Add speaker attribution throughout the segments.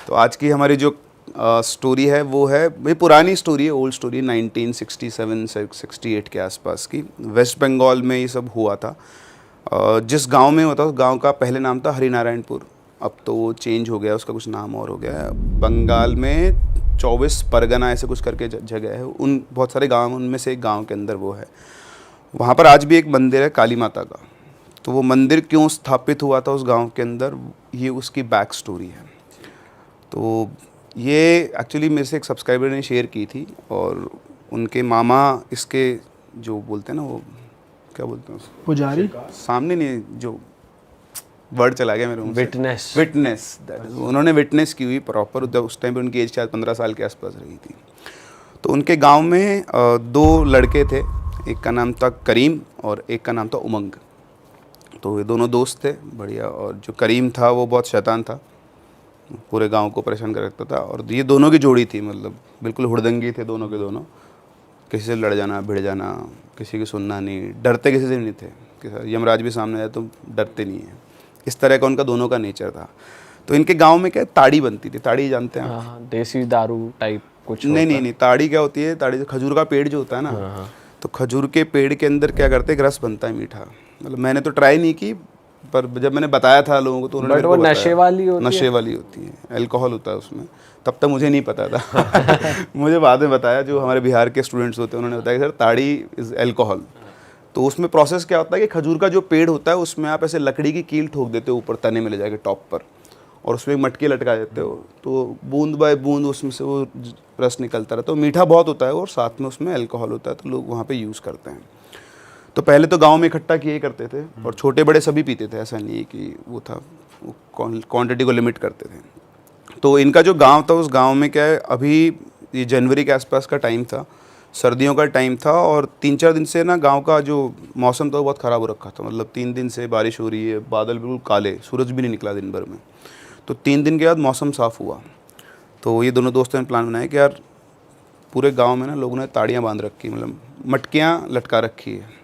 Speaker 1: तो आज की हमारी जो स्टोरी है वो है भाई पुरानी स्टोरी है, ओल्ड स्टोरी, 1967-68 के आसपास की। वेस्ट बंगाल में ये सब हुआ था। जिस गांव में होता उस गांव का पहले नाम था हरिनारायणपुर, अब तो वो चेंज हो गया, उसका कुछ नाम और हो गया है। बंगाल में 24 परगना ऐसे कुछ करके जगह है, उन बहुत सारे गाँव, उनमें से एक गाँव के अंदर वो है। वहाँ पर आज भी एक मंदिर है काली माता का। तो वो मंदिर क्यों स्थापित हुआ था उस गांव के अंदर, ये उसकी बैक स्टोरी है। तो ये एक्चुअली मेरे से एक सब्सक्राइबर ने शेयर की थी, और उनके मामा इसके जो बोलते हैं ना, वो क्या बोलते हैं उसको,
Speaker 2: पुजारी,
Speaker 1: सामने नहीं, जो वर्ड चला गया मेरे मुंह से,
Speaker 3: विटनेस।
Speaker 1: विटनेस, उन्होंने विटनेस की हुई प्रॉपर। उस टाइम पे उनकी एज शायद 15 साल के आसपास रही थी। तो उनके गांव में दो लड़के थे, एक का नाम था करीम और एक का नाम था उमंग। तो ये दोनों दोस्त थे बढ़िया, और जो करीम था वो बहुत शैतान था, पूरे गांव को परेशान कर रखता था। और ये दोनों की जोड़ी थी, मतलब बिल्कुल हुड़दंगी थे दोनों के दोनों, किसी से लड़ जाना, भिड़ जाना, किसी की सुनना नहीं, डरते किसी से नहीं थे कि यमराज भी सामने आए तो डरते नहीं है, इस तरह का उनका दोनों का नेचर था। तो इनके गांव में क्या ताड़ी बनती थी, ताड़ी जानते हैं आप?
Speaker 3: हाँ, देसी दारू टाइप कुछ
Speaker 1: नहीं, ताड़ी क्या होती है, ताड़ी खजूर का पेड़ जो होता है ना, तो खजूर के पेड़ के अंदर क्या करते हैं, रस बनता है मीठा। मतलब मैंने तो ट्राई नहीं की, पर जब मैंने बताया था लोगों को तो उन्होंने
Speaker 3: बट वो नशे वाली होती है।
Speaker 1: नशे वाली होती है, अल्कोहल होता है उसमें। तब तक मुझे नहीं पता था मुझे बाद में बताया, जो हमारे बिहार के स्टूडेंट्स होते हैं उन्होंने बताया कि सर ताड़ी इज़ अल्कोहल। तो उसमें प्रोसेस क्या होता है कि खजूर का जो पेड़ होता है उसमें आप ऐसे लकड़ी की कील ठोक देते हो ऊपर तने में ले जाके टॉप पर, और उसमें एक मटकी लटका देते हो, तो बूंद बाय बूंद उसमें से वो रस निकलता रहता है। मीठा बहुत होता है और साथ में उसमें अल्कोहल होता है, तो लोग वहाँ पे यूज़ करते हैं। तो पहले तो गांव में इकट्ठा किए करते थे, और छोटे बड़े सभी पीते थे, ऐसा नहीं है कि वो था, क्वांटिटी को लिमिट करते थे। तो इनका जो गांव था, उस गांव में क्या है, अभी ये जनवरी के आसपास का टाइम था, सर्दियों का टाइम था, और 3-4 दिन से ना गांव का जो मौसम था वो बहुत ख़राब हो रखा था। मतलब 3 दिन से बारिश हो रही है, बादल बिल्कुल काले, सूरज भी नहीं निकला दिन भर में। तो 3 दिन के बाद मौसम साफ़ हुआ, तो ये दोनों दोस्तों ने प्लान बनाया कि यार पूरे गांव में ना लोगों ने ताड़ियाँ बांध रखी, मतलब मटकियाँ लटका रखी है,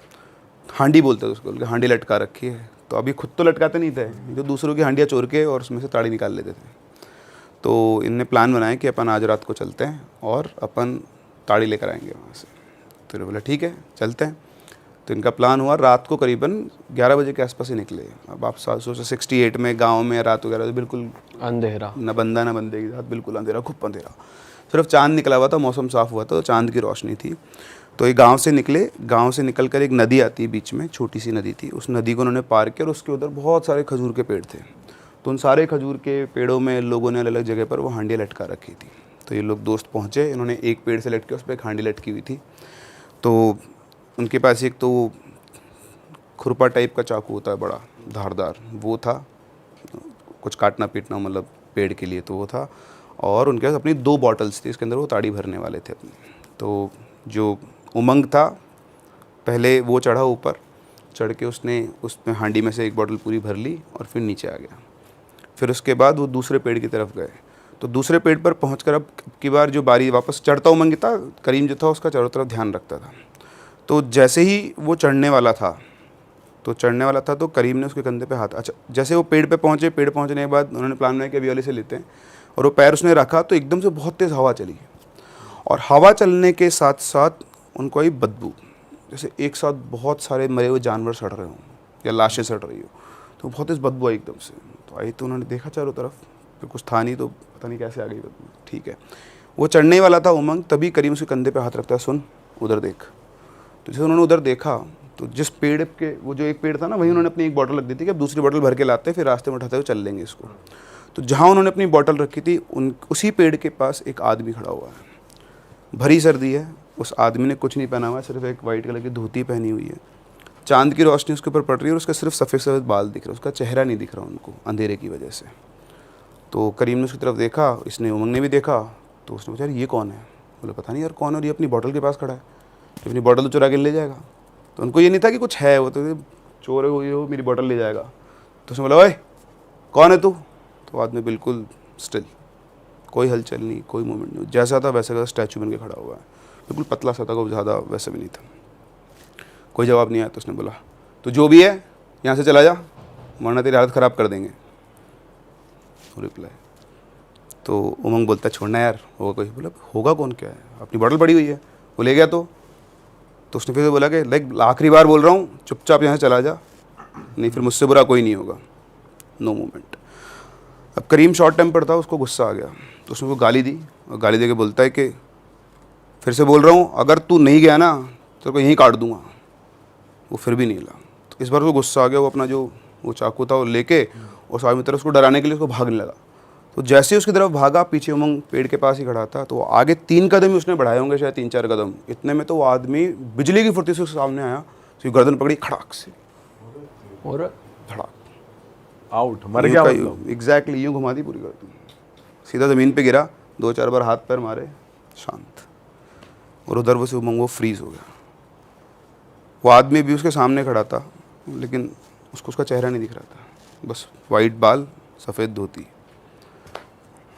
Speaker 1: हांडी बोलते थे उसको, हांडी लटका रखी है। तो अभी खुद तो लटकाते नहीं थे, जो दूसरों की हांडियाँ चोर के और उसमें से ताड़ी निकाल लेते थे। तो इनने प्लान बनाया कि अपन आज रात को चलते हैं और अपन ताड़ी लेकर आएंगे वहाँ से। तो बोला ठीक है चलते हैं। तो इनका प्लान हुआ, रात को करीबन 11 बजे के आसपास ही निकले। अब आप सोचो 68 में गाँव में रात 11 बजे बिल्कुल
Speaker 3: अंधेरा,
Speaker 1: न बंदा न बंदे के साथ, बिल्कुल अंधेरा, खूब अंधेरा, सिर्फ चांद निकला हुआ था, मौसम साफ़ हुआ था, तो चांद की रोशनी थी। तो ये गांव से निकले, गांव से निकलकर एक नदी आती है बीच में, छोटी सी नदी थी, उस नदी को उन्होंने पार किया, और उसके उधर बहुत सारे खजूर के पेड़ थे। तो उन सारे खजूर के पेड़ों में लोगों ने अलग अलग जगह पर वो हांडियाँ लटका रखी थी। तो ये लोग दोस्त पहुँचे, इन्होंने एक पेड़ से लटके, उस पर एक हांडी लटकी हुई थी। तो उनके पास एक तो खुरपा टाइप का चाकू होता है बड़ा धारदार, वो था, कुछ काटना पीटना मतलब पेड़ के लिए, तो वो था। और उनके पास अपनी 2 बॉटल्स थी, इसके अंदर वो ताड़ी भरने वाले थे अपनी। तो जो उमंग था, पहले वो चढ़ा ऊपर, चढ़ के उसने उसमें हांडी में से एक बोतल पूरी भर ली और फिर नीचे आ गया। फिर उसके बाद वो दूसरे पेड़ की तरफ गए। तो दूसरे पेड़ पर पहुंचकर अब की बार जो बारी वापस चढ़ता उमंग था, करीम जो था उसका चारों तरफ ध्यान रखता था। तो जैसे ही वो चढ़ने वाला था, तो करीम ने उसके कंधे पे हाथ, अच्छा जैसे वो पेड़ पे पहुँचे, पेड़ पहुँचने के बाद उन्होंने प्लान बनाया कि अभी वाले से लेते हैं, और वो पैर उसने रखा तो एकदम से बहुत तेज़ हवा चली, और हवा चलने के साथ साथ उनको आई बदबू, जैसे एक साथ बहुत सारे मरे हुए जानवर सड़ रहे हों या लाशें सड़ रही हो। तो बहुत तेज़ बदबू आई एकदम से। तो आई तो उन्होंने देखा चारों तरफ, फिर कुछ था नहीं, तो पता नहीं कैसे आ गई बदबू। ठीक है, वो चढ़ने वाला था उमंग, तभी करीम उसके कंधे पे हाथ रखता है, सुन उधर देख। तो जैसे उन्होंने उधर देखा, तो जिस पेड़ के, वो जो एक पेड़ था ना, वहीं उन्होंने अपनी एक बॉटल रख दी थी कि अब दूसरी बॉटल भर के लाते हैं, फिर रास्ते में उठाते हुए चल लेंगे इसको। तो जहाँ उन्होंने अपनी बॉटल रखी थी, उसी पेड़ के पास एक आदमी खड़ा हुआ है। भरी सर्दी है, उस आदमी ने कुछ नहीं पहना हुआ है, सिर्फ एक वाइट कलर की धोती पहनी हुई है। चांद की रोशनी उसके ऊपर पड़ रही है, और उसका सिर्फ सफ़ेद सफ़ेद बाल दिख रहा है, उसका चेहरा नहीं दिख रहा उनको अंधेरे की वजह से। तो करीम ने उसकी तरफ देखा, इसने उमंग ने भी देखा, तो उसने पूछा ये कौन है? बोले पता नहीं यार कौन है, और ये अपनी बॉटल के पास खड़ा है, अपनी बॉटल तो चुरा के ले जाएगा। तो उनको ये नहीं था कि कुछ है, वो तो चोर है, वो मेरी बॉटल ले जाएगा। तो उसने बोला ओए कौन है तू? तो आदमी बिल्कुल स्टिल, कोई हलचल नहीं, कोई मूवमेंट नहीं, जैसा था वैसा का स्टैचू बन के खड़ा हुआ है, बिल्कुल पतला सा था, कोई ज़्यादा वैसा भी नहीं था। कोई जवाब नहीं आया। तो उसने बोला तो जो भी है यहाँ से चला जा, वरना तेरी हालत ख़राब कर देंगे। रिप्लाई, तो उमंग बोलता है छोड़ना यार, होगा कोई। बोला होगा कौन, क्या है, अपनी बॉटल पड़ी हुई है। वो ले गया तो उसने फिर बोला कि लाइक आखिरी बार बोल रहा हूँ, चुपचाप यहाँ से चला जा, नहीं फिर मुझसे बुरा कोई नहीं होगा, नो मूवमेंट। अब करीम शॉर्ट टेम्पर था, उसको गुस्सा आ गया, तो उसने वो गाली दी, और गाली दे के बोलता है कि फिर से बोल रहा हूँ, अगर तू नहीं गया ना तो को यहीं काट दूंगा। वो फिर भी नहीं हिला। तो इस बार वो गुस्सा आ गया, वो अपना जो वो चाकू था वो लेके उस आदमी की तरफ उसको डराने के लिए उसको भागने लगा। तो जैसे ही उसकी तरफ भागा, पीछे उमंग पेड़ के पास ही खड़ा था, तो आगे 3 कदम ही उसने बढ़ाए होंगे, शायद 3-4 कदम, इतने में तो वो आदमी बिजली की फुर्ती से उसके सामने आया, उसकी गर्दन पकड़ी खड़ाक से,
Speaker 3: और
Speaker 1: धड़ाक,
Speaker 2: आउट, मर गया मतलब।
Speaker 1: एग्जैक्टली यूँ घुमा दी पूरी गर्दन, सीधा ज़मीन पे गिरा, 2-4 बार हाथ पैर मारे, शांत। और उधर वो से उमंग वो फ्रीज हो गया। वो आदमी भी उसके सामने खड़ा था, लेकिन उसको उसका चेहरा नहीं दिख रहा था, बस वाइट बाल, सफ़ेद धोती,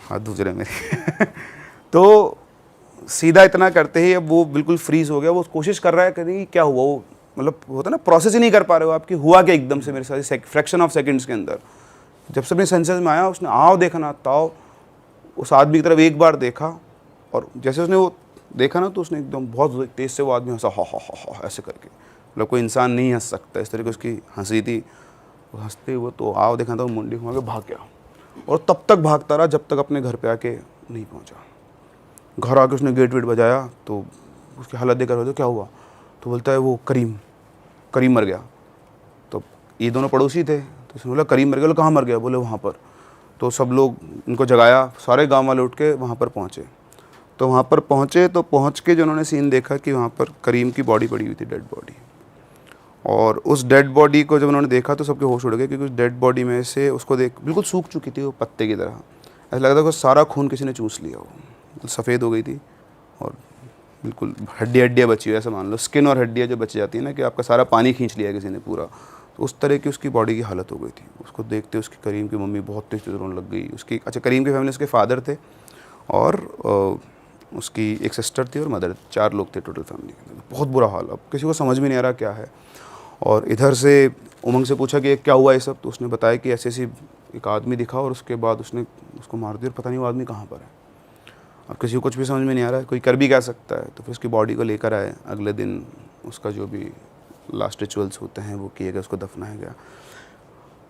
Speaker 1: हाथ धुज रहे मेरे तो सीधा इतना करते ही अब वो बिल्कुल फ्रीज हो गया। वो कोशिश कर रहा है कि क्या हुआ, वो मतलब होता ना, प्रोसेस ही नहीं कर पा रहे हो आपकी, हुआ क्या एकदम से मेरे साथ फ्रैक्शन ऑफ सेकंड्स के अंदर। जब से अपने सेंसेस में आया, उसने आओ देखा ना ताओ, उस आदमी की तरफ एक बार देखा, और जैसे उसने वो देखा ना, तो उसने एकदम बहुत तेज़ से वो आदमी हंसा, हा ऐसे करके, मतलब कोई इंसान नहीं हंस सकता इस तरीके उसकी हंसी थी। वो हंसते हुए तो आओ देखा था, मुंडी घुमा के भाग गया, और तब तक भागता रहा जब तक अपने घर पे आके नहीं पहुंचा। घर आके उसने गेट वेट बजाया, तो उसकी हालत देखकर बोलते क्या हुआ, तो बोलता है वो करीम मर गया। तो ये दोनों पड़ोसी थे, तो उसने बोला करीम मर गया। बोले कहाँ मर गया, बोले वहाँ पर। तो सब लोग उनको जगाया, सारे गांव वाले उठ के वहाँ पर पहुँचे। तो वहाँ पर पहुँचे, तो पहुँच के जो उन्होंने सीन देखा कि वहाँ पर करीम की बॉडी पड़ी हुई थी, डेड बॉडी। और उस डेड बॉडी को जब उन्होंने देखा तो सबके होश उड़ गए, क्योंकि उस डेड बॉडी में से उसको देख बिल्कुल सूख चुकी थी वो पत्ते की तरह, ऐसा लग रहा था कि सारा खून किसी ने चूस लिया, वो सफ़ेद हो गई थी, और बिल्कुल हड्डियाँ बची हुई, ऐसा मान लो स्किन और हड्डियाँ जो बच जाती है ना, कि आपका सारा पानी खींच लिया किसी ने पूरा, तो उस तरह की उसकी बॉडी की हालत हो गई थी। उसको देखते उसकी करीम की मम्मी बहुत तेज़ रोने लग गई। उसकी करीम की फैमिली, उसके फादर थे और उसकी एक सिस्टर थी और मदर, 4 लोग थे टोटल फैमिली के। बहुत बुरा हाल, अब किसी को समझ में नहीं आ रहा क्या है। और इधर से उमंग से पूछा कि क्या हुआ ये सब, तो उसने बताया कि ऐसे एक आदमी दिखा, और उसके बाद उसने उसको मार दिया, और पता नहीं वो आदमी कहाँ पर है। अब किसी को कुछ भी समझ में नहीं आ रहा है, कोई कर भी क्या सकता है। तो फिर उसकी बॉडी को लेकर आए, अगले दिन उसका जो भी लास्ट रिचुअल्स होते हैं वो किए गए, उसको दफनाया गया।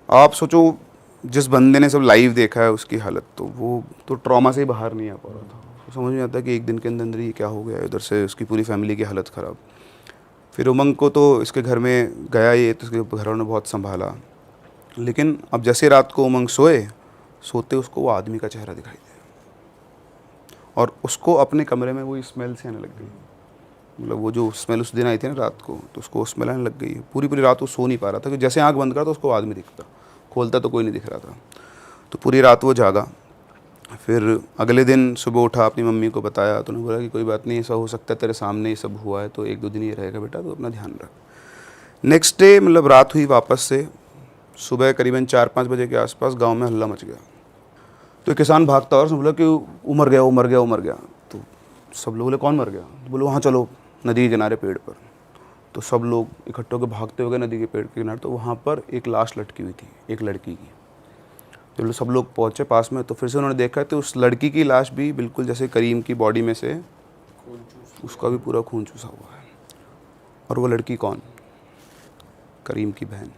Speaker 1: आप सोचो, जिस बंदे ने सब लाइव देखा है उसकी हालत, तो वो तो ट्रॉमा से ही बाहर नहीं आ पा रहा था। उसको समझ में आता कि एक दिन के अंदर ये क्या हो गया। उधर से उसकी पूरी फैमिली की हालत ख़राब। फिर उमंग को तो इसके घर में गया ये, तो उसके घर वालों ने बहुत संभाला, लेकिन अब जैसे रात को उमंग सोते उसको वो आदमी का चेहरा दिखाई दिया, और उसको अपने कमरे में वही स्मेल से आने लग गई। मतलब वो जो स्मेल उस दिन आई थी ना रात को, तो उसको स्मेल आने लग गई। पूरी रात वो सो नहीं पा रहा था, कि जैसे आंख बंद करा तो उसको आदमी दिखता, खोलता तो कोई नहीं दिख रहा था। तो पूरी रात वो जागा। फिर अगले दिन सुबह उठा, अपनी मम्मी को बताया, तो उन्होंने बोला कि कोई बात नहीं, ऐसा हो सकता है तेरे सामने ये सब हुआ है, तो 1-2 दिन ये रहेगा बेटा, तो अपना ध्यान रख। नेक्स्ट डे मतलब रात हुई वापस से, सुबह करीबन 4-5 बजे के आसपास गांव में हल्ला मच गया। तो एक किसान भागता और उसने बोला कि वो मर गया। तो सब लोग बोले कौन मर गया, तो बोले वहाँ चलो नदी के किनारे पेड़ पर। तो सब लोग इकट्ठे होकर भागते हो गए नदी के पेड़ के किनारे। तो वहाँ पर एक लाश लटकी हुई थी, एक लड़की की। तो सब लोग पहुँचे पास में, तो फिर से उन्होंने देखा तो उस लड़की की लाश भी बिल्कुल जैसे करीम की बॉडी में से उसका भी पूरा खून चूसा हुआ है। और वो लड़की कौन, करीम की बहन।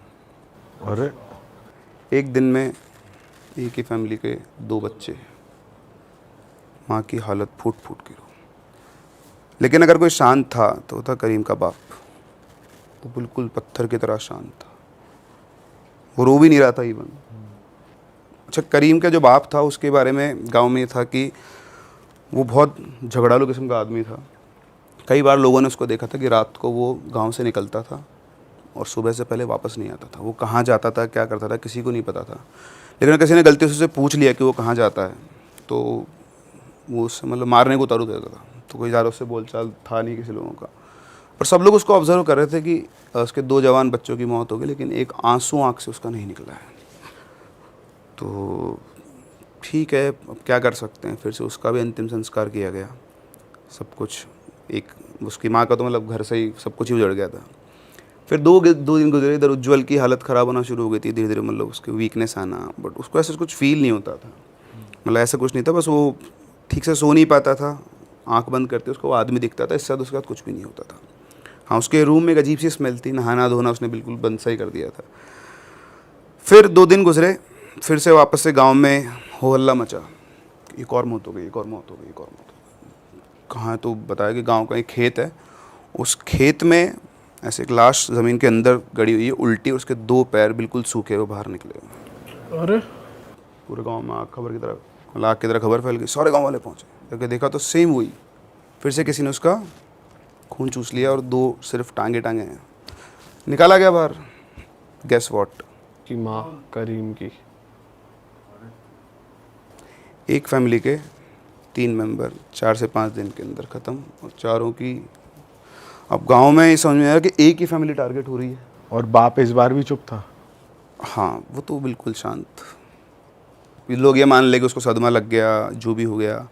Speaker 2: अरे
Speaker 1: एक दिन में एक ही फैमिली के 2 बच्चे, माँ की हालत फूट के रो। लेकिन अगर कोई शांत था तो था करीम का बाप। वो बिल्कुल पत्थर की तरह शांत था, वो रो भी नहीं रहा था इवन। अच्छा, करीम का जो बाप था उसके बारे में गांव में ये था कि वो बहुत झगड़ालू किस्म का आदमी था। कई बार लोगों ने उसको देखा था कि रात को वो गांव से निकलता था और सुबह से पहले वापस नहीं आता था। वो कहाँ जाता था, क्या करता था, किसी को नहीं पता था। लेकिन किसी ने गलती से उससे पूछ लिया कि वो कहाँ जाता है, तो वो उससे मतलब मारने को उतारू देता था। तो कोई ज़्यादा उससे बोलचाल था नहीं किसी लोगों का। पर सब लोग उसको ऑब्जर्व कर रहे थे कि उसके 2 जवान बच्चों की मौत हो गई, लेकिन एक आंसू आँख से उसका नहीं निकला है। तो ठीक है, अब क्या कर सकते हैं। फिर से उसका भी अंतिम संस्कार किया गया। सब कुछ एक उसकी माँ का तो मतलब घर से ही सब कुछ ही उजड़ गया था। फिर 2 दिन गुजरे, इधर उज्ज्वल की हालत ख़राब होना शुरू हो गई थी धीरे धीरे, मतलब उसकी वीकनेस आना। बट उसको ऐसा कुछ फील नहीं होता था, मतलब ऐसा कुछ नहीं था, बस वो ठीक से सो नहीं पाता था, आंख बंद करते उसको वो आदमी दिखता था, इससे उसके साथ कुछ भी नहीं होता था। हाँ, उसके रूम में एक अजीब सी स्मेल थी, नहाना धोना उसने बिल्कुल बंद सा ही कर दिया था। फिर 2 दिन गुजरे, फिर से वापस से गांव में हो हल्ला मचा, एक और मौत हो गई, एक और मौत हो गई, एक और मौत हो गई। कहाँ है? तो बताया कि गांव का एक खेत है, उस खेत में ऐसे एक लाश ज़मीन के अंदर गड़ी हुई है, उल्टी, उसके 2 पैर बिल्कुल सूखे हुए बाहर निकले हुए।
Speaker 2: अरे
Speaker 1: पूरे गांव में आग खबर की तरह, आग की तरह खबर फैल गई, सारे गांव वाले पहुंचे, जाके देखा तो सेम वही, फिर से किसी ने उसका खून चूस लिया और 2 सिर्फ टांगे हैं। निकाला गया बाहर। Guess what?
Speaker 3: की माँ करीम की।
Speaker 1: एक फैमिली के 3 मेंबर 4 से 5 दिन के अंदर ख़त्म, और चारों की। अब गांव में ये समझ में आया कि एक ही फैमिली टारगेट हो रही है।
Speaker 2: और बाप इस बार भी चुप था।
Speaker 1: हाँ, वो तो बिल्कुल शांत। लोग ये मान ले कि उसको सदमा लग गया, जो भी हो गया,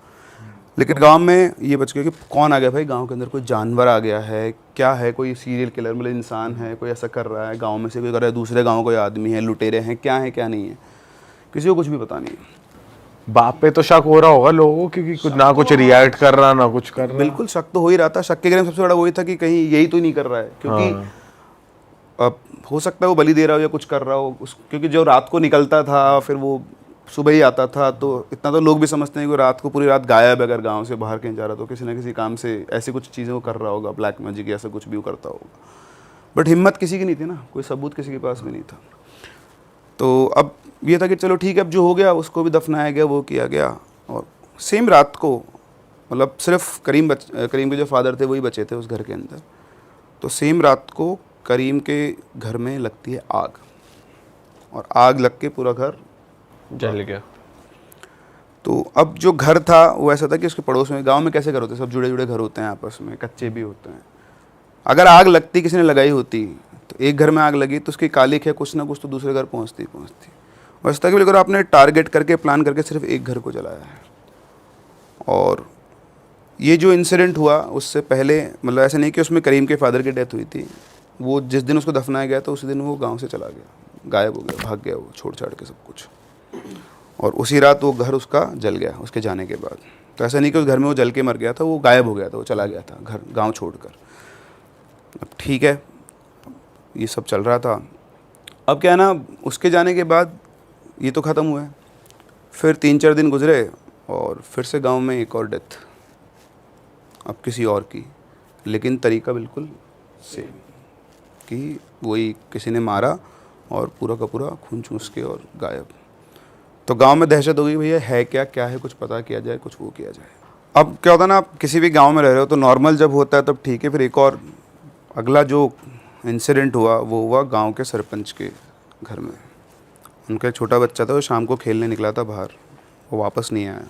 Speaker 1: लेकिन गांव में ये बच गया कि कौन आ गया भाई, गांव के अंदर कोई जानवर आ गया है, क्या है, कोई सीरियल किलर मतलब इंसान है, कोई ऐसा कर रहा है, गांव में से कोई कर रहा है, दूसरे गांव कोई आदमी है, लुटेरे हैं, क्या है क्या नहीं है, किसी को कुछ भी पता नहीं है।
Speaker 2: बाप पे तो शक हो रहा होगा लोगों को, क्योंकि कुछ ना कुछ रिएक्ट कर रहा ना कुछ कर रहा।
Speaker 1: बिल्कुल शक तो हो ही रहा था। शक के घर में सबसे बड़ा वही था कि कहीं यही तो नहीं कर रहा है, क्योंकि अब हो सकता है वो बलि दे रहा हो या कुछ कर रहा हो क्योंकि जो रात को निकलता था फिर वो सुबह ही आता था, तो इतना तो लोग भी समझते हैं कि रात को पूरी रात गायब है, अगर गांव से बाहर कहीं जा रहा तो किसी ना किसी काम से ऐसी कुछ चीज़ें वो कर रहा होगा, ब्लैक मैजिक ऐसा कुछ भी वो करता होगा। बट हिम्मत किसी की नहीं थी ना, कोई सबूत किसी के पास भी नहीं था। तो अब ये था कि चलो ठीक है, अब जो हो गया उसको भी दफनाया गया, वो किया गया। और सेम रात को, मतलब सिर्फ करीम के जो फादर थे वही बचे थे उस घर के अंदर, तो सेम रात को करीम के घर में लगती है आग, और आग लग के पूरा घर
Speaker 3: जल गया।
Speaker 1: तो अब जो घर था वो ऐसा था कि उसके पड़ोस में, गांव में कैसे घर होते हैं, सब जुड़े जुड़े घर होते हैं आपस में, कच्चे भी होते हैं। अगर आग लगती, किसी ने लगाई होती, तो एक घर में आग लगी तो उसकी कालिक है कुछ ना कुछ तो दूसरे घर पहुंचती। और इस तरह की आपने टारगेट करके, प्लान करके सिर्फ एक घर को जलाया है। और ये जो इंसिडेंट हुआ उससे पहले, मतलब ऐसा नहीं कि उसमें करीम के फादर की डेथ हुई थी, वो जिस दिन उसको दफनाया गया था उसी दिन वो गाँव से चला गया, गायब हो गया, भाग गया वो, छोड़ छाड़ के सब कुछ। और उसी रात वो घर उसका जल गया उसके जाने के बाद। तो ऐसा नहीं कि उस घर में वो जल के मर गया था, वो गायब हो गया था, वो चला गया था घर, गांव छोड़कर। अब ठीक है, ये सब चल रहा था। अब क्या है ना, उसके जाने के बाद ये तो ख़त्म हुआ है, फिर 3-4 दिन गुजरे और फिर से गांव में एक और डेथ, अब किसी और की, लेकिन तरीका बिल्कुल सेम, कि वही किसी ने मारा और पूरा का पूरा खून चूस के और गायब। तो गांव में दहशत हो गई, भैया है क्या है, कुछ पता किया जाए, कुछ वो किया जाए। अब क्या होता है ना, आप किसी भी गांव में रह रहे हो तो नॉर्मल जब होता है तब ठीक है, फिर एक और अगला जो इंसिडेंट हुआ वो हुआ गांव के सरपंच के घर में। उनका एक छोटा बच्चा था, वो शाम को खेलने निकला था बाहर, वो वापस नहीं आया।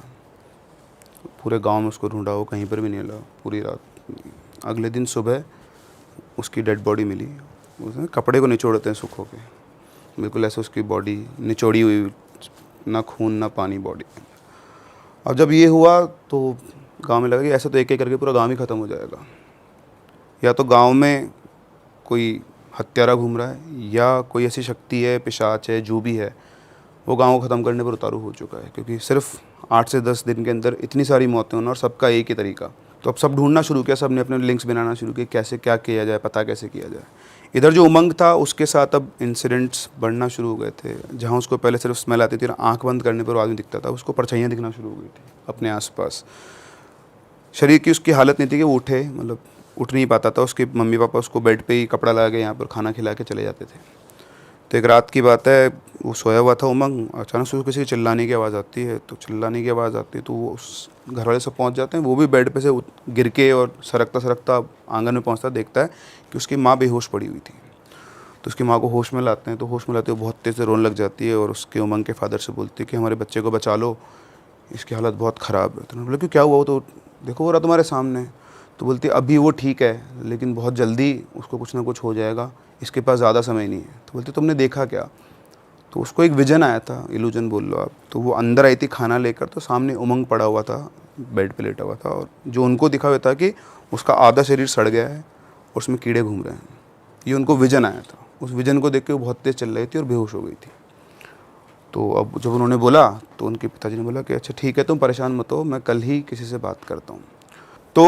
Speaker 1: पूरे गांव में उसको ढूंढा, वो कहीं पर भी नहीं मिला पूरी रात। अगले दिन सुबह उसकी डेड बॉडी मिली, उसने कपड़े को निचोड़ते हैं सुख होके, बिल्कुल ऐसे उसकी बॉडी निचोड़ी हुई, ना खून ना पानी बॉडी। अब जब ये हुआ तो गांव में लगा कि ऐसा तो एक एक करके पूरा गांव ही ख़त्म हो जाएगा, या तो गांव में कोई हत्यारा घूम रहा है या कोई ऐसी शक्ति है, पिशाच है, जो भी है, वो गांव को ख़त्म करने पर उतारू हो चुका है। क्योंकि सिर्फ 8 से 10 दिन के अंदर इतनी सारी मौतें होना और सबका एक ही तरीका। तो अब सब ढूंढना शुरू किया, सब ने अपने लिंक्स बनाना शुरू किए, कैसे क्या किया जाए, पता कैसे किया जाए। इधर जो उमंग था उसके साथ अब इंसिडेंट्स बढ़ना शुरू हो गए थे। जहाँ उसको पहले सिर्फ स्मेल आती थी, आंख बंद करने पर आदमी दिखता था, उसको परछाइयाँ दिखना शुरू हो गई थी अपने आसपास। शरीर की उसकी हालत नहीं थी कि वो उठे, मतलब उठ नहीं पाता था। उसके मम्मी पापा उसको बेड पे ही कपड़ा लगा के यहाँ पर खाना खिला के चले जाते थे। तो एक रात की बात है, वो सोया हुआ था उमंग, अचानक से किसी की चिल्लाने की आवाज़ आती है। तो चिल्लाने की आवाज़ आती है तो वो उस घर वाले सब पहुँच जाते हैं। वो भी बेड पे से गिर के और सरकता आंगन में पहुँचता देखता है कि उसकी माँ बेहोश पड़ी हुई थी। तो उसकी माँ को होश में लाते हैं, तो होश में लाते हुए बहुत तेज़ से रोने लग जाती है और उसके उमंग के फादर से बोलती है कि हमारे बच्चे को बचा लो, इसकी हालत बहुत ख़राब है। तो उन्होंने बोला कि क्या हुआ? तो देखो हो रहा तुम्हारे सामने। तो बोलती है अभी वो ठीक है, लेकिन बहुत जल्दी उसको कुछ ना कुछ हो जाएगा, इसके पास ज़्यादा समय नहीं है। तो बोलती तुमने देखा क्या? तो उसको एक विजन आया था, इल्यूजन बोल लो आप। तो वो अंदर आई थी खाना लेकर, तो सामने उमंग पड़ा हुआ था, बेड पे लेटा हुआ था, और जो उनको दिखा हुआ था कि उसका आधा शरीर सड़ गया है और उसमें कीड़े घूम रहे हैं। ये उनको विजन आया था। उस विजन को देख के वो बहुत तेज़ चल रही थी और बेहोश हो गई थी। तो अब जब उन्होंने बोला तो उनके पिताजी ने बोला कि अच्छा ठीक है, तुम परेशान मत हो, मैं कल ही किसी से बात करता हूँ। तो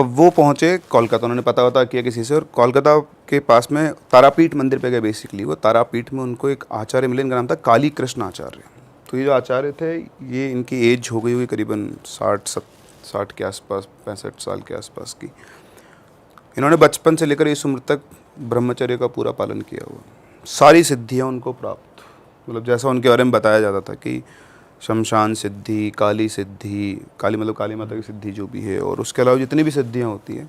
Speaker 1: वो पहुँचे कोलकाता, उन्होंने पता वता किया किसी से, और कोलकाता के पास में तारापीठ मंदिर पे गए बेसिकली। वो तारापीठ में उनको एक आचार्य मिले, इनका नाम था काली कृष्ण आचार्य। तो ये जो आचार्य थे, ये इनकी एज हो गई हुई करीबन 60 के आसपास, 65 साल के आसपास की। इन्होंने बचपन से लेकर इस उम्र तक ब्रह्मचर्य का पूरा पालन किया हुआ, सारी सिद्धियाँ उनको प्राप्त, मतलब जैसा उनके बारे में बताया जाता था कि शमशान सिद्धि, काली सिद्धि, काली मतलब काली माता की सिद्धि जो भी है, और उसके अलावा जितनी भी सिद्धियाँ होती हैं,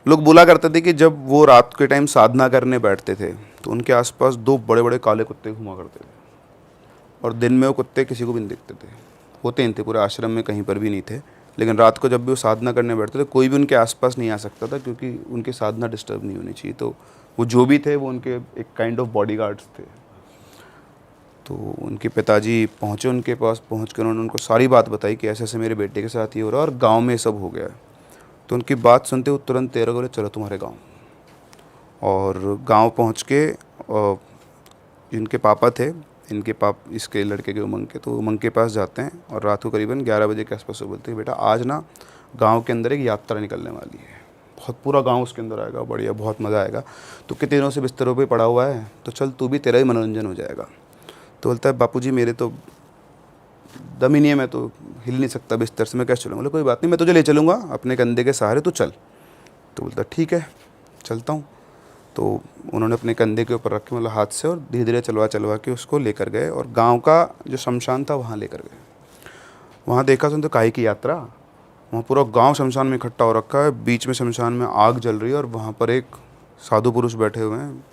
Speaker 1: लोग बोला करते थे कि जब वो रात के टाइम साधना करने बैठते थे तो उनके आसपास 2 बड़े बड़े काले कुत्ते घुमा करते थे, और दिन में वो कुत्ते किसी को भी नहीं दिखते थे, होते नहीं थे पूरे आश्रम में, कहीं पर भी नहीं थे। लेकिन रात को जब भी वो साधना करने बैठते थे, कोई भी उनके आसपास नहीं आ सकता था, क्योंकि उनकी साधना डिस्टर्ब नहीं होनी चाहिए। तो वो जो भी थे वो उनके एक काइंड ऑफ बॉडीगार्ड्स थे। तो उनके पिताजी पहुँचे उनके पास, पहुँच कर उन्होंने उनको सारी बात बताई कि ऐसे ऐसे मेरे बेटे के साथ ही हो रहा है और गाँव में ये सब हो गया है। तो उनकी बात सुनते वो तुरंत तैयार बोले चलो तुम्हारे गाँव। और गांव पहुंच के इनके पापा थे, इसके लड़के के उमंग के, तो उमंग के पास जाते हैं और रात को करीबन 11 बजे के आसपास वो बोलते हैं बेटा आज ना गांव के अंदर एक यात्रा निकलने वाली है, बहुत पूरा गांव उसके अंदर आएगा, बढ़िया बहुत मज़ा आएगा, तो कितने दिनों से बिस्तरों पे पड़ा हुआ है, तो चल तू भी, तेरा ही मनोरंजन हो जाएगा। तो बोलता है बापूजी मेरे तो दम ही नहीं है, मैं तो हिल नहीं सकता बिस्तर से, मैं कैसे चलूँगा? बोले कोई बात नहीं, मैं तुझे ले चलूँगा अपने कंधे के सहारे, तो चल। तो बोलता ठीक है चलता हूँ। तो उन्होंने अपने कंधे के ऊपर रखे मतलब हाथ से, और धीरे धीरे चलवा के उसको लेकर गए और गांव का जो शमशान था वहाँ लेकर गए। वहाँ देखा सुन तो काहे की यात्रा, वहाँ पूरा गांव शमशान में इकट्ठा हो रखा है, बीच में शमशान में आग जल रही है और वहाँ पर एक साधु पुरुष बैठे हुए हैं,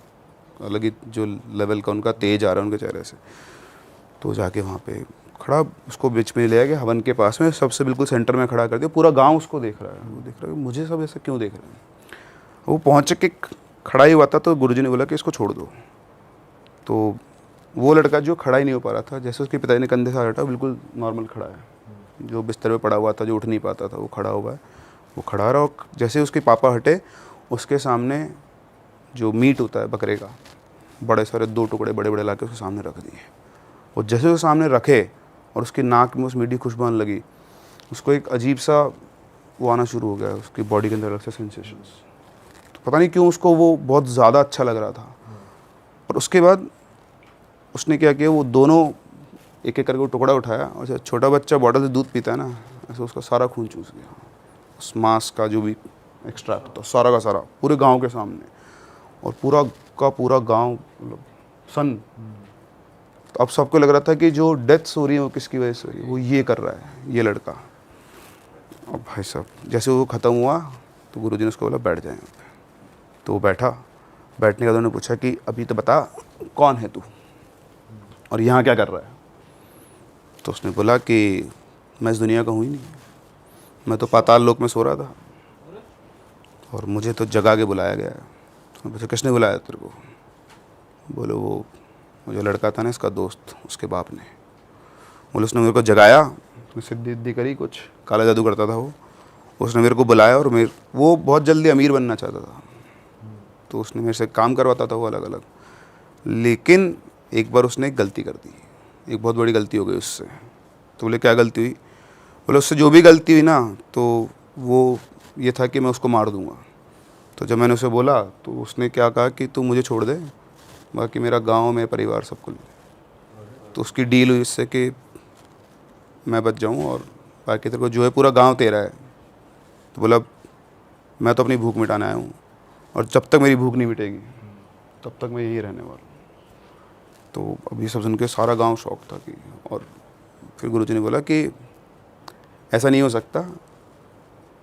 Speaker 1: अलग ही जो लेवल का उनका तेज आ रहा है उनके चेहरे से। तो जाके वहाँ पे खड़ा, उसको बीच में ले गया हवन के पास में, सबसे बिल्कुल सेंटर में खड़ा कर दिया, पूरा गाँव उसको देख रहा है, वो देख रहा है मुझे सब ऐसा क्यों देख रहे हैं। वो पहुँच के खड़ा ही हुआ था तो गुरुजी ने बोला कि इसको छोड़ दो। तो वो लड़का जो खड़ा ही नहीं हो पा रहा था, जैसे उसके पिताजी ने कंधे से हटा, बिल्कुल नॉर्मल खड़ा है, जो बिस्तर पे पड़ा हुआ था, जो उठ नहीं पाता था, वो खड़ा हुआ है, वो खड़ा रहा। और जैसे उसके पापा हटे, उसके सामने जो मीट होता है बकरे का, बड़े सारे 2 टुकड़े बड़े बड़े ला के उसके सामने रख दिए। और जैसे उसके सामने रखे और उसकी नाक में उस मीट की खुशबू आने लगी, उसको एक अजीब सा वो आना शुरू हो गया, उसकी बॉडी के अंदर अलग से सेंसेशंस, पता नहीं क्यों उसको वो बहुत ज़्यादा अच्छा लग रहा था। और उसके बाद उसने क्या किया, वो दोनों एक एक करके वो टुकड़ा उठाया, और छोटा बच्चा बॉटल से दूध पीता है ना, ऐसे उसका सारा खून चूस गया, उस मांस का जो भी एक्सट्रैक्ट होता सारा का सारा, पूरे गांव के सामने। और पूरा का पूरा गांव मतलब सन। तो अब सबको लग रहा था कि जो डेथ्स हो रही है वो किसकी वजह से हो रही है, वो ये कर रहा है, ये लड़का। अब भाई साहब जैसे वो ख़त्म हुआ तो गुरुजी ने उसको बोला बैठ जाए। तो वो बैठा, बैठने के बाद उन्होंने पूछा कि अभी तो बता कौन है तू और यहाँ क्या कर रहा है। तो उसने बोला कि मैं इस दुनिया का हूँ ही नहीं, मैं तो पाताल लोक में सो रहा था और मुझे तो जगा के बुलाया गया है। उसने पूछा किसने बुलाया तेरे को? बोले वो जो लड़का था ना इसका दोस्त, उसके बाप ने। बोले उसने मेरे को जगाया, सिद्धि करी, कुछ काला जादू करता था वो, उसने मेरे को बुलाया और वो बहुत जल्दी अमीर बनना चाहता था, तो उसने मेरे से काम करवाता था वो अलग अलग। लेकिन एक बार उसने एक गलती कर दी, एक बहुत बड़ी गलती हो गई उससे। तो बोले क्या गलती हुई? बोले उससे जो भी गलती हुई ना, तो वो ये था कि मैं उसको मार दूंगा। तो जब मैंने उसे बोला तो उसने क्या कहा कि तू मुझे छोड़ दे, बाकी मेरा गांव में परिवार सबको ले। तो उसकी डील हुई इससे कि मैं बच जाऊं और बाकी तेरे को जो है पूरा गांव तेरा है। तो बोला मैं तो अपनी भूख मिटाने आया हूँ और जब तक मेरी भूख नहीं मिटेगी तब तक मैं यहीं रहने वाला हूँ। तो अभी सब सुन के सारा गांव शौक था कि, और फिर गुरुजी ने बोला कि ऐसा नहीं हो सकता,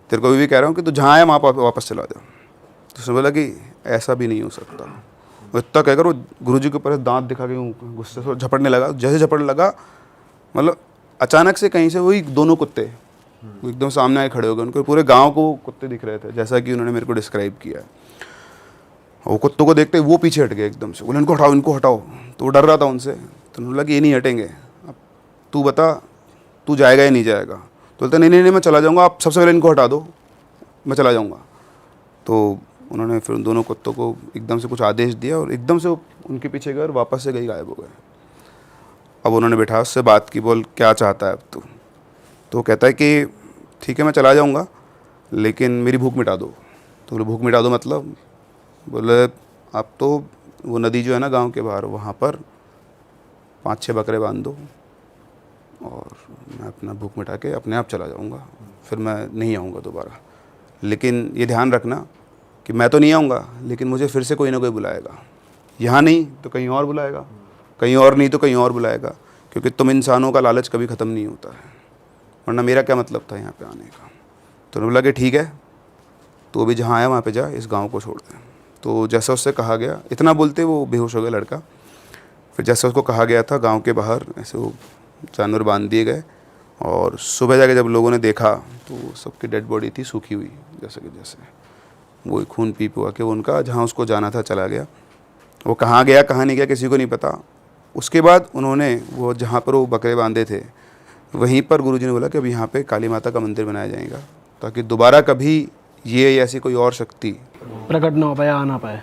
Speaker 1: तेरे को अभी भी कह रहा हूँ कि तू जहाँ आया वहाँ वापस चला जा। तो उसने बोला कि ऐसा भी नहीं हो सकता। वो इतना कहकर वो गुरुजी के ऊपर दांत दिखा के गुस्से से झपटने लगा। जैसे झपटने लगा मतलब अचानक से कहीं से वही दोनों कुत्ते वो एकदम सामने आए खड़े हो गए। उनको पूरे गांव को कुत्ते दिख रहे थे जैसा कि उन्होंने मेरे को डिस्क्राइब किया है। वो कुत्तों को देखते वो पीछे हट गए एकदम से, बोले इनको हटाओ इनको हटाओ। तो वो डर रहा था उनसे, तो उन्होंने बोला कि ये नहीं हटेंगे, अब तू बता तू जाएगा या नहीं जाएगा। तो बोलता नहीं नहीं नहीं मैं चला जाऊँगा, आप सबसे पहले इनको हटा दो, मैं चला जाऊँगा। तो उन्होंने फिर उन दोनों कुत्तों को एकदम से कुछ आदेश दिया और एकदम से उनके पीछे गए और वापस से गई गायब हो गए। अब उन्होंने बैठा उससे बात की, बोल क्या चाहता है अब तू? तो वो कहता है कि ठीक है मैं चला जाऊँगा लेकिन मेरी भूख मिटा दो। तो बोले भूख मिटा दो मतलब? बोले आप तो वो नदी जो है ना गांव के बाहर, वहाँ पर 5-6 बकरे बांध दो और मैं अपना भूख मिटा के अपने आप चला जाऊँगा, फिर मैं नहीं आऊँगा दोबारा। लेकिन ये ध्यान रखना कि मैं तो नहीं आऊँगा लेकिन मुझे फिर से कोई ना कोई बुलाएगा, यहाँ नहीं तो कहीं और बुलाएगा, कहीं और नहीं तो कहीं और बुलाएगा, क्योंकि तुम इंसानों का लालच कभी ख़त्म नहीं होता है, वरना मेरा क्या मतलब था यहाँ पे आने का। तो उन्होंने बोला कि ठीक है तो अभी जहाँ आया वहाँ पे जा, इस गांव को छोड़ दे। तो जैसा उससे कहा गया, इतना बोलते वो बेहोश हो गया लड़का। फिर जैसा उसको कहा गया था गांव के बाहर ऐसे वो जानवर बांध दिए गए और सुबह जाके जब लोगों ने देखा तो सबकी डेड बॉडी थी सूखी हुई, जैसे कि जैसे वो खून पी पुआ के वो उनका जहाँ उसको जाना था चला गया। वो कहाँ गया कहाँ नहीं गया किसी को नहीं पता। उसके बाद उन्होंने वो जहाँ पर वो बकरे बांधे थे वहीं पर गुरुजी ने बोला कि अब यहाँ पे काली माता का मंदिर बनाया जाएगा ताकि दोबारा कभी ये ऐसी कोई और शक्ति
Speaker 4: प्रकट ना हो पाए, आ ना पाए।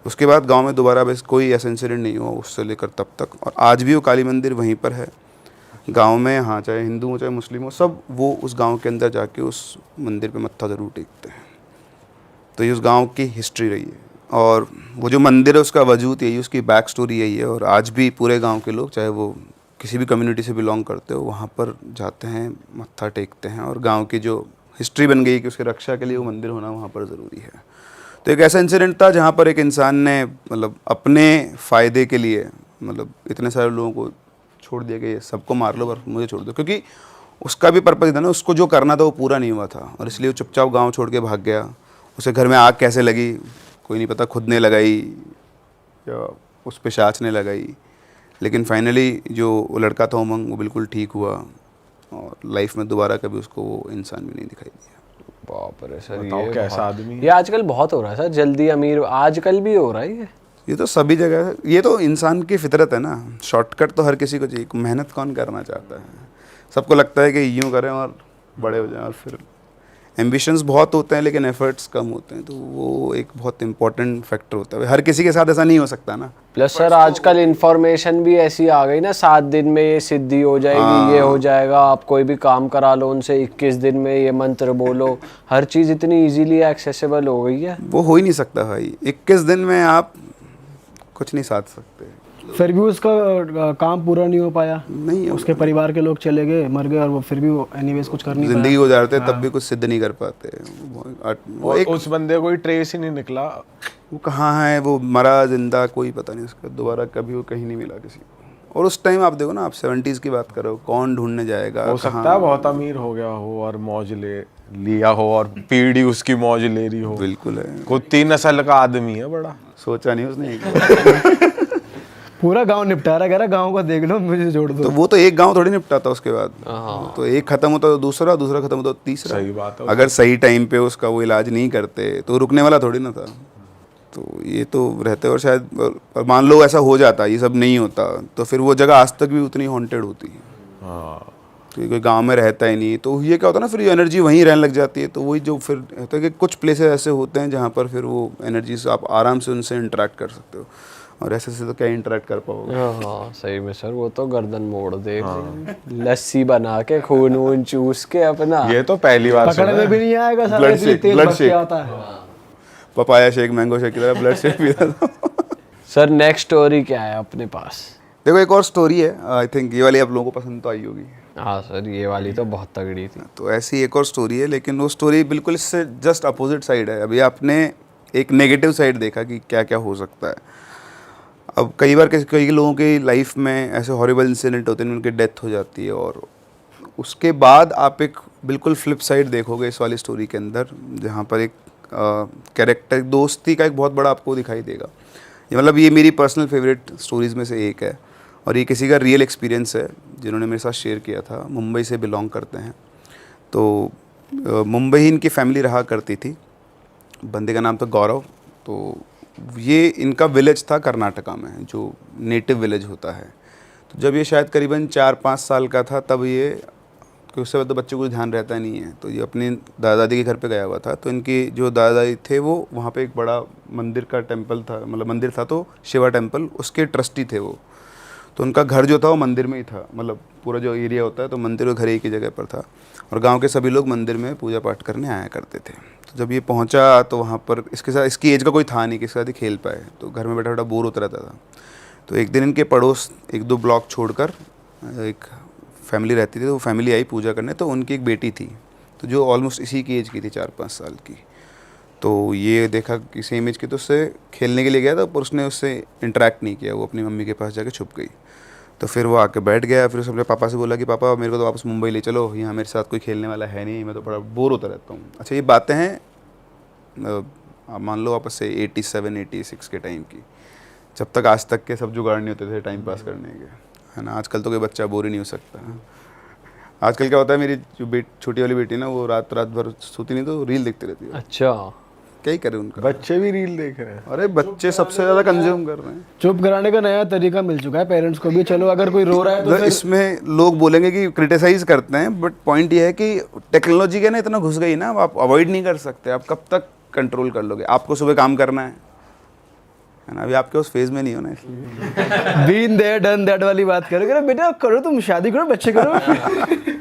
Speaker 1: उसके बाद गांव में दोबारा बस कोई ऐसा इंसिडेंट नहीं हुआ उससे लेकर तब तक, और आज भी वो काली मंदिर वहीं पर है गांव में। हाँ, चाहे हिंदू हो चाहे मुस्लिम हो, सब वो उस गांव के अंदर जाके उस मंदिर पे मत्था ज़रूर टेकते हैं। तो ये उस गांव की हिस्ट्री रही है और वो जो मंदिर है उसका वजूद यही है, उसकी बैक स्टोरी यही है। और आज भी पूरे गाँव के लोग, चाहे वो किसी भी कम्युनिटी से बिलोंग करते हो, वहाँ पर जाते हैं, मत्था टेकते हैं। और गाँव की जो हिस्ट्री बन गई कि उसकी रक्षा के लिए वो मंदिर होना वहाँ पर ज़रूरी है। तो एक ऐसा इंसिडेंट था जहाँ पर एक इंसान ने मतलब अपने फ़ायदे के लिए मतलब इतने सारे लोगों को छोड़ दिया कि सबको मार लो पर मुझे छोड़ दो, क्योंकि उसका भी पर्पज़ था ना, उसको जो करना था वो पूरा नहीं हुआ था और इसलिए वो चुपचाप गांव छोड़ के भाग गया। उसे घर में आग कैसे लगी कोई नहीं पता, खुद ने लगाई या उस पिशाच ने लगाई, लेकिन फाइनली जो वो लड़का था उमंग वो बिल्कुल ठीक हुआ और लाइफ में दोबारा कभी उसको वो इंसान भी नहीं दिखाई दिया।
Speaker 3: बाप रे सर,
Speaker 2: बताओ
Speaker 3: ये
Speaker 2: कैसा आदमी है।
Speaker 3: ये आजकल बहुत हो रहा है सर, जल्दी अमीर आजकल भी हो रहा है
Speaker 1: ये तो सभी जगह है, ये तो इंसान की फितरत है ना। शॉर्टकट तो हर किसी को चाहिए, मेहनत कौन करना चाहता है? सबको लगता है कि यूँ करें और बड़े हो जाएं, और फिर एम्बिशंस बहुत होते हैं लेकिन एफर्ट्स कम होते हैं। तो वो एक बहुत इंपॉर्टेंट फैक्टर होता है, हर किसी के साथ ऐसा नहीं हो सकता ना।
Speaker 3: प्लस सर आजकल इन्फॉर्मेशन भी ऐसी आ गई ना, 7 दिन में ये सिद्धि हो जाएगी, ये हो जाएगा, आप कोई भी काम करा लो उनसे, 21 दिन में ये मंत्र बोलो, हर चीज़ इतनी इजीली एक्सेसिबल हो गई है।
Speaker 1: वो हो ही नहीं सकता भाई, 21 दिन में आप कुछ नहीं साध सकते।
Speaker 4: फिर भी उसका काम पूरा नहीं हो पाया,
Speaker 1: नहीं,
Speaker 4: उसके परिवार के लोग चले गए, मर गए, और वो फिर भी वो एनीवेज कुछ कर नहीं
Speaker 1: जिंदगी
Speaker 4: पाया।
Speaker 1: गुजारते तब भी कुछ सिद्ध नहीं कर पाते। वो
Speaker 2: और
Speaker 1: एक
Speaker 2: उस बंदे कोई ट्रेस ही नहीं निकला।
Speaker 1: वो कहाँ है, वो मरा जिंदा कोई पता नहीं उसका, दोबारा कभी वो कहीं नहीं मिला किसी को। और उस टाइम आप देखो ना, आप 70s की बात करो, कौन ढूंढने जाएगा?
Speaker 2: हो सकता है बहुत अमीर हो गया हो और मौज ले लिया हो और पीढ़ी उसकी मौज ले रही हो।
Speaker 1: बिल्कुल है,
Speaker 2: कुत्ती नस्ल का आदमी है बड़ा।
Speaker 1: सोचा नहीं उसने।
Speaker 4: पूरा गांव निपटारा कह रहा, गांव को देख लो, मुझे जोड़ दो।
Speaker 1: तो वो तो एक गांव थोड़ी निपटाता उसके बाद,
Speaker 3: हाँ।
Speaker 1: तो एक खत्म होता तो दूसरा, दूसरा खत्म होता तो तीसरा।
Speaker 2: सही बात है।
Speaker 1: अगर सही टाइम पे उसका वो इलाज नहीं करते तो रुकने वाला थोड़ी ना था। तो ये तो रहते, और शायद और मान लो ऐसा हो जाता, ये सब नहीं होता, तो फिर वो जगह आज तक भी उतनी हॉन्टेड होती है।
Speaker 2: हाँ,
Speaker 1: तो कोई गांव में रहता ही नहीं, तो ये क्या होता है ना, फिर ये एनर्जी वहीं रहने लग जाती है। तो वही जो फिर होता है कि कुछ प्लेसेस ऐसे होते हैं जहाँ पर फिर वो एनर्जी से आप आराम से उनसे इंटरेक्ट कर सकते हो, और ऐसे से तो क्या इंटरेक्ट कर पाओगे?
Speaker 3: हाँ सही में सर, वो तो गर्दन मोड़ दे, लस्सी बना के खून वून चूस के अपना।
Speaker 2: ये तो पहली बार
Speaker 4: पकड़ने
Speaker 2: सुना
Speaker 4: भी नहीं आएगा साला,
Speaker 1: Blood
Speaker 4: इतनी
Speaker 1: shake,
Speaker 4: तेज
Speaker 1: blood
Speaker 4: बस के
Speaker 1: shake।
Speaker 4: आता है।
Speaker 1: पपाया शेक, मैंगो शेक की तरह ब्लड शेक भी था।
Speaker 3: सर नेक्स्ट स्टोरी क्या है अपने पास?
Speaker 1: देखो एक और स्टोरी है, आई थिंक ये वाली आप लोगों को पसंद तो आई होगी।
Speaker 3: हाँ सर, ये वाली तो बहुत तगड़ी थी।
Speaker 1: तो ऐसी एक और स्टोरी है, लेकिन वो स्टोरी बिल्कुल इससे जस्ट अपोजिट साइड है। अभी आपने एक नेगेटिव साइड देखा कि क्या क्या हो सकता है। अब कई बार कई लोगों की लाइफ में ऐसे हॉरिबल इंसिडेंट होते हैं, उनकी डेथ हो जाती है, और उसके बाद आप एक बिल्कुल फ्लिप साइड देखोगे इस वाली स्टोरी के अंदर, जहाँ पर एक कैरेक्टर दोस्ती का एक बहुत बड़ा आपको दिखाई देगा। ये मतलब ये मेरी पर्सनल फेवरेट स्टोरीज़ में से एक है, और ये किसी का रियल एक्सपीरियंस है जिन्होंने मेरे साथ शेयर किया था। मुंबई से बिलोंग करते हैं, तो मुंबई ही इनकी फैमिली रहा करती थी। बंदे का नाम था गौरव। तो ये इनका विलेज था कर्नाटका में, जो नेटिव विलेज होता है। तो जब ये शायद करीबन 4-5 साल का था, तब ये, क्योंकि उससे बाद तो बच्चे को ध्यान रहता नहीं है, तो ये अपनी दादा दादी के घर पे गया हुआ था। तो इनकी जो दादा दादी थे वो वहाँ पे एक बड़ा मंदिर का टेंपल था, मतलब मंदिर था तो शिवा टेंपल, उसके ट्रस्टी थे वो। तो उनका घर जो था वो मंदिर में ही था, मतलब पूरा जो एरिया होता है तो मंदिर और घर एक ही जगह पर था, और गांव के सभी लोग मंदिर में पूजा पाठ करने आया करते थे। तो जब ये पहुंचा तो वहाँ पर इसके साथ, इसकी एज का कोई था नहीं कि इसके साथ ही खेल पाए, तो घर में बैठा बैठा बोर होता रहता था। तो एक दिन इनके पड़ोस 1-2 ब्लॉक छोड़कर एक फैमिली रहती थी, तो वो फैमिली आई पूजा करने। तो उनकी एक बेटी थी, तो जो ऑलमोस्ट इसी की एज की थी, 4-5 साल की। तो ये देखा कि सेम एज की, तो उससे खेलने के लिए गया था, पर उसने उससे इंटरेक्ट नहीं किया, वो अपनी मम्मी के पास जाके छुप गई। तो फिर वो आके बैठ गया, फिर उसने अपने पापा से बोला कि पापा मेरे को तो वापस मुंबई ले चलो, यहाँ मेरे साथ कोई खेलने वाला है नहीं, मैं तो बड़ा बोर होता रहता हूँ। अच्छा, ये बातें हैं आप मान लो वापस से 87-86 के टाइम की, जब तक आज तक के सब जुगाड़ नहीं होते थे टाइम पास करने के, है ना। आजकल तो कोई बच्चा बोर ही नहीं हो सकता। आजकल क्या होता है, मेरी जो छोटी वाली बेटी ना, वो रात भर सोती नहीं तो रील देखती रहती है।
Speaker 3: अच्छा,
Speaker 1: क्या ही करे उनका।
Speaker 2: बच्चे भी रील देख रहे हैं।
Speaker 1: अरे बच्चे सबसे ज़्यादा कंज्यूम कर रहे हैं।
Speaker 4: चुप कराने का नया तरीका मिल चुका है पेरेंट्स को भी। चलो अगर कोई रो रहा है तो
Speaker 1: मतलब
Speaker 4: फिर
Speaker 1: इसमें लोग बोलेंगे कि क्रिटिसाइज करते हैं, बट पॉइंट ये है कि टेक्नोलॉजी के ना इतना घुस गई ना, अब आप अवॉइड नहीं कर सकते। आप कब तक कंट्रोल कर लोगे? आपको सुबह काम करना है ना, अभी आपके उस फेज में नहीं हो ना, इसलिए
Speaker 4: बीन देयर डन दैट वाली बात करोगे ना, बेटा करो, तुम शादी करो, बच्चे करो।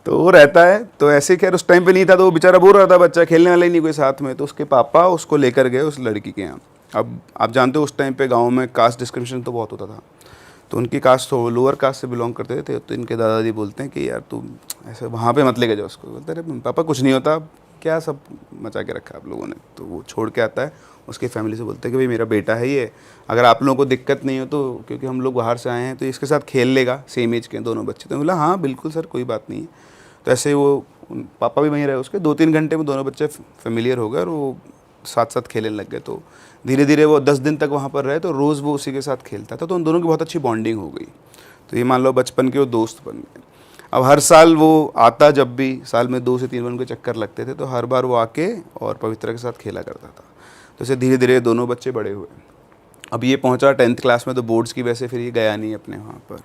Speaker 1: तो वो रहता है। तो ऐसे खैर उस टाइम पे नहीं था, तो वो बेचारा बोल रहा था, बच्चा खेलने वाला ही नहीं कोई साथ में। तो उसके पापा उसको लेकर गए उस लड़की के यहाँ। अब आप जानते हो उस टाइम पे गांव में कास्ट डिस्क्रिमिनेशन तो बहुत होता था, तो उनकी कास्ट तो लोअर कास्ट से बिलोंग करते थे। तो इनके दादाजी बोलते हैं कि यार तुम ऐसे वहाँ पे मत लेके जाओ उसको। बोलते अरे पापा कुछ नहीं होता, क्या सब मचा के रखा आप लोगों ने। तो वो छोड़ के आता है, उसकी फैमिली से बोलते हैं कि भाई मेरा बेटा है ये, अगर आप लोगों को दिक्कत नहीं हो तो, क्योंकि हम लोग बाहर से आए हैं, तो इसके साथ खेल लेगा, सेम एज के दोनों बच्चे। तो बोला हाँ बिल्कुल सर, कोई बात नहीं है। तो ऐसे वो पापा भी वहीं रहे उसके, 2-3 घंटे में दोनों बच्चे फेमिलियर हो गए और वो साथ साथ खेलने लग गए। तो धीरे धीरे वो 10 दिन तक वहाँ पर रहे, तो रोज़ वो उसी के साथ खेलता था। तो उन दोनों की बहुत अच्छी बॉन्डिंग हो गई। तो ये मान लो बचपन के वो दोस्त बन गए। अब हर साल वो आता, जब भी साल में 2 से 3 बार उनके चक्कर लगते थे, तो हर बार वो आके और पवित्रा के साथ खेला करता था। तो इसे धीरे धीरे दोनों बच्चे बड़े हुए। अब ये पहुंचा 10th क्लास में, तो बोर्ड्स की वजह से फिर ये गया नहीं अपने वहाँ पर।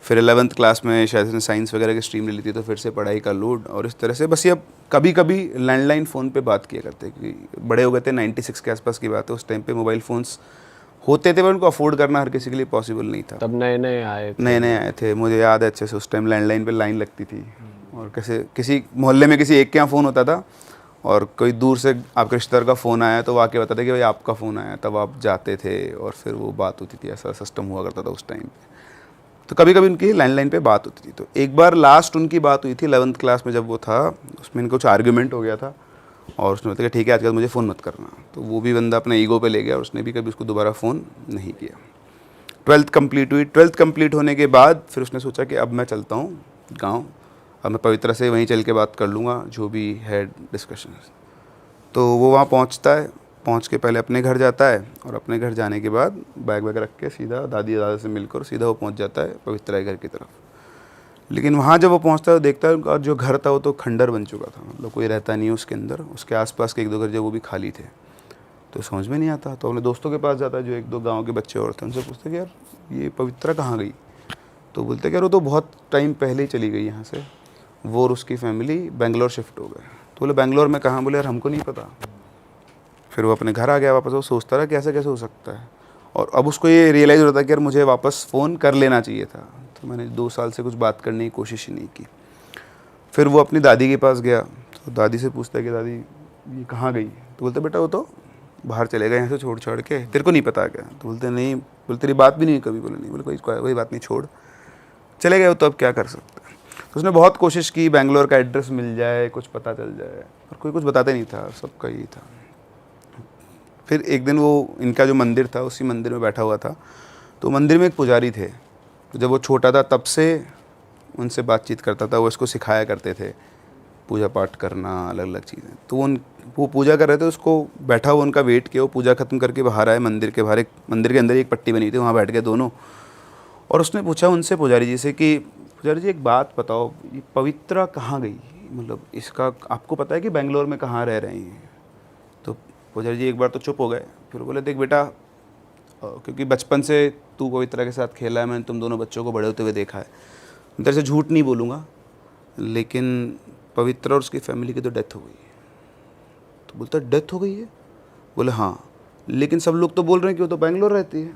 Speaker 1: फिर 11th क्लास में शायद इसने साइंस वगैरह की स्ट्रीम ले ली थी, तो फिर से पढ़ाई का लोड, और इस तरह से बस ये अब कभी कभी लैंडलाइन फ़ोन पे बात किया करते, कि बड़े हो गए थे, 96 के आसपास की बात है। उस टाइम पे मोबाइल फ़ोन्स होते थे, पर उनको अफोर्ड करना हर किसी के लिए पॉसिबल नहीं था।
Speaker 3: तब नए नए आए थे।
Speaker 1: नए नए आए थे, मुझे याद है अच्छे से। उस टाइम लैंडलाइन पे लाइन लगती थी, और कैसे किसी मोहल्ले में किसी एक के यहाँ फ़ोन होता था, और कोई दूर से आपके रिश्तेदार का फ़ोन आया तो वो आके बताते कि भाई आपका फ़ोन आया, तब आप जाते थे और फिर वो बात होती थी। ऐसा सिस्टम हुआ करता था उस टाइम पे। तो कभी कभी उनकी लैंडलाइन पे बात होती थी। तो एक बार लास्ट उनकी बात हुई थी 11th क्लास में, जब वो था, उसमें इनका कुछ आर्ग्यूमेंट हो गया था, और उसने बताया कि ठीक है आजकल मुझे फ़ोन मत करना। तो वो भी बंदा अपने ईगो पे ले गया, और उसने भी कभी उसको दोबारा फ़ोन नहीं किया। 12th कंप्लीट हुई। 12th कंप्लीट होने के बाद फिर उसने सोचा कि अब मैं चलता हूँ गाँव, अब मैं पवित्रा से वहीं चल के बात कर लूँगा जो भी है डिस्कशन। तो वो वहाँ पहुँचता है, पहुँच के पहले अपने घर जाता है, और अपने घर जाने के बाद बैग वैग रख के सीधा दादी दादा से मिलकर सीधा वो पहुँच जाता है पवित्रा के घर की तरफ। लेकिन वहाँ जब वो पहुँचता है, देखता है उनका जो घर था वो तो खंडर बन चुका था, मतलब कोई रहता नहीं उसके अंदर। उसके आसपास के 1-2 घर जो वो भी खाली थे। तो समझ में नहीं आता, तो अपने दोस्तों के पास जाता है, जो 1-2 गाँव के बच्चे और थे, उनसे पूछते कि यार ये पवित्रा कहाँ गई। तो बोलते कि यार वो तो बहुत टाइम पहले ही चली गई यहाँ से, वो और उसकी फैमिली बेंगलोर शिफ्ट हो गए। तो बोले बेंगलोर में कहाँ? बोले यार हमको नहीं पता। फिर वो अपने घर आ गया वापस। वो सोचता रहा कि ऐसा कैसे हो सकता है, और अब उसको ये रियलाइज़ होता है कि यार मुझे वापस फ़ोन कर लेना चाहिए था। तो मैंने 2 साल से कुछ बात करने की कोशिश ही नहीं की। फिर वो अपनी दादी के पास गया, तो दादी से पूछता है कि दादी ये कहाँ गई। तो बोलते बेटा वो तो बाहर चले गए यहाँ से छोड़ छाड़ के, तेरे को नहीं पता क्या? तो बोलते नहीं, बोले तेरी बात भी नहीं कभी। बोले नहीं। बोले कोई बात नहीं, छोड़, चले गए, तो अब क्या कर सकते हैं। तो उसने बहुत कोशिश की, बैंगलोर का एड्रेस मिल जाए, कुछ पता चल जाए, और कोई कुछ बताता नहीं था, सबका यही था। फिर एक दिन वो इनका जो मंदिर था, उसी मंदिर में बैठा हुआ था। तो मंदिर में एक पुजारी थे, तो जब वो छोटा था तब से उनसे बातचीत करता था। वो इसको सिखाया करते थे पूजा पाठ करना, अलग अलग चीज़ें। तो वो पूजा कर रहे थे, उसको बैठा हुआ उनका वेट किया। वो पूजा ख़त्म करके बाहर आए, मंदिर के बाहर, एक मंदिर के अंदर एक पट्टी बनी थी, वहाँ बैठ गए दोनों। और उसने पूछा उनसे, पुजारी जी से, कि पुजारी जी एक बात बताओ, ये पवित्रा कहाँ गई? मतलब इसका आपको पता है कि बेंगलोर में कहाँ रह रही हैं? तो पुजारी जी एक बार तो चुप हो गए। फिर बोले देख बेटा, क्योंकि बचपन से तू पवित्रा के साथ खेला है, मैंने तुम दोनों बच्चों को बड़े होते हुए देखा है, मैं तेरे से झूठ नहीं बोलूँगा, लेकिन पवित्रा और उसकी फैमिली की तो डेथ हो गई है। तो बोलता डेथ हो गई है? बोले हाँ, लेकिन सब लोग तो बोल रहे हैं कि वो तो बेंगलोर रहती है।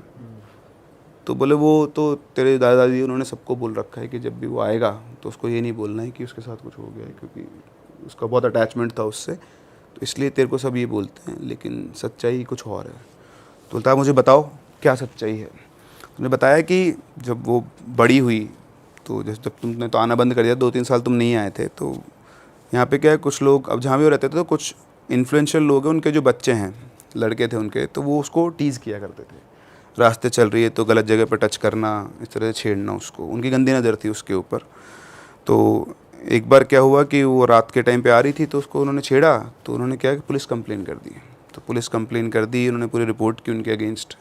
Speaker 1: तो बोले वो तो तेरे दादा दादी उन्होंने सबको बोल रखा है कि जब भी वो आएगा तो उसको ये नहीं बोलना है कि उसके साथ कुछ हो गया है, क्योंकि उसका बहुत अटैचमेंट था उससे, तो इसलिए तेरे को सब ये बोलते हैं, लेकिन सच्चाई कुछ और है। तो बोलता है मुझे बताओ क्या सच्चाई है। उन्होंने बताया कि जब वो बड़ी हुई तो जैसे जब तुमने तो आना बंद कर दिया, 2-3 साल तुम नहीं आए थे, तो यहाँ पे क्या है, कुछ लोग अब जहाँ भी वो रहते थे तो कुछ इन्फ्लुएंशियल लोग हैं, उनके जो बच्चे हैं, लड़के थे उनके, तो वो उसको टीज़ किया करते थे। रास्ते चल रही है तो गलत जगह पर टच करना, इस तरह से छेड़ना उसको, उनकी गंदी नज़र थी उसके ऊपर। तो एक बार क्या हुआ कि वो रात के टाइम पे आ रही थी तो उसको उन्होंने छेड़ा, तो उन्होंने क्या कि पुलिस कंप्लेन कर दी। तो पुलिस कंप्लेन कर दी, उन्होंने पूरी रिपोर्ट की उनके अगेंस्ट।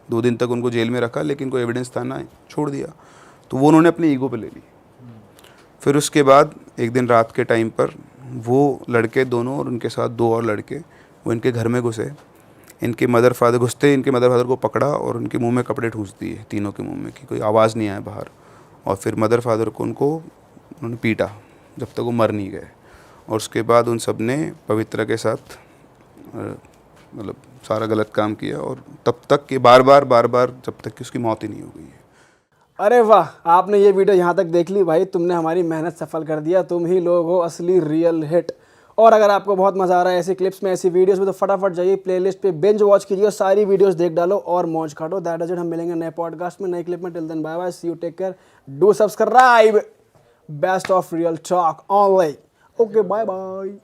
Speaker 1: 2 दिन तक उनको जेल में रखा, लेकिन कोई एविडेंस था ना, छोड़ दिया। तो वो उन्होंने अपनी ईगो पे ले ली। फिर उसके बाद एक दिन रात के टाइम पर वो लड़के दोनों और उनके साथ 2 और लड़के वो इनके घर में घुसे। इनके मदर फादर को पकड़ा और उनके मुंह में कपड़े ठूंस दिए, तीनों के मुंह में, कि कोई आवाज़ नहीं आए बाहर। और फिर मदर फादर को उन्होंने पीटा जब तक वो मर नहीं गए। और उसके बाद उन सब ने पवित्रा के साथ मतलब सारा गलत काम किया, और तब तक कि बार बार जब तक कि उसकी मौत ही नहीं हो गई है।
Speaker 4: अरे वाह, आपने ये वीडियो यहाँ तक देख ली भाई, तुमने हमारी मेहनत सफल कर दिया। तुम ही लोग हो असली रियल हिट। और अगर आपको बहुत मज़ा आ रहा है ऐसी क्लिप्स में, ऐसी वीडियोस में, तो फटाफट जाइए प्लेलिस्ट पे बिंज वॉच कीजिए, सारी वीडियोस देख डालो और मौज काटो। That is it. हम मिलेंगे नए पॉडकास्ट में, नई क्लिप में। Till then bye bye, see you, take care, do subscribe. Best of real talk online. Okay, bye bye.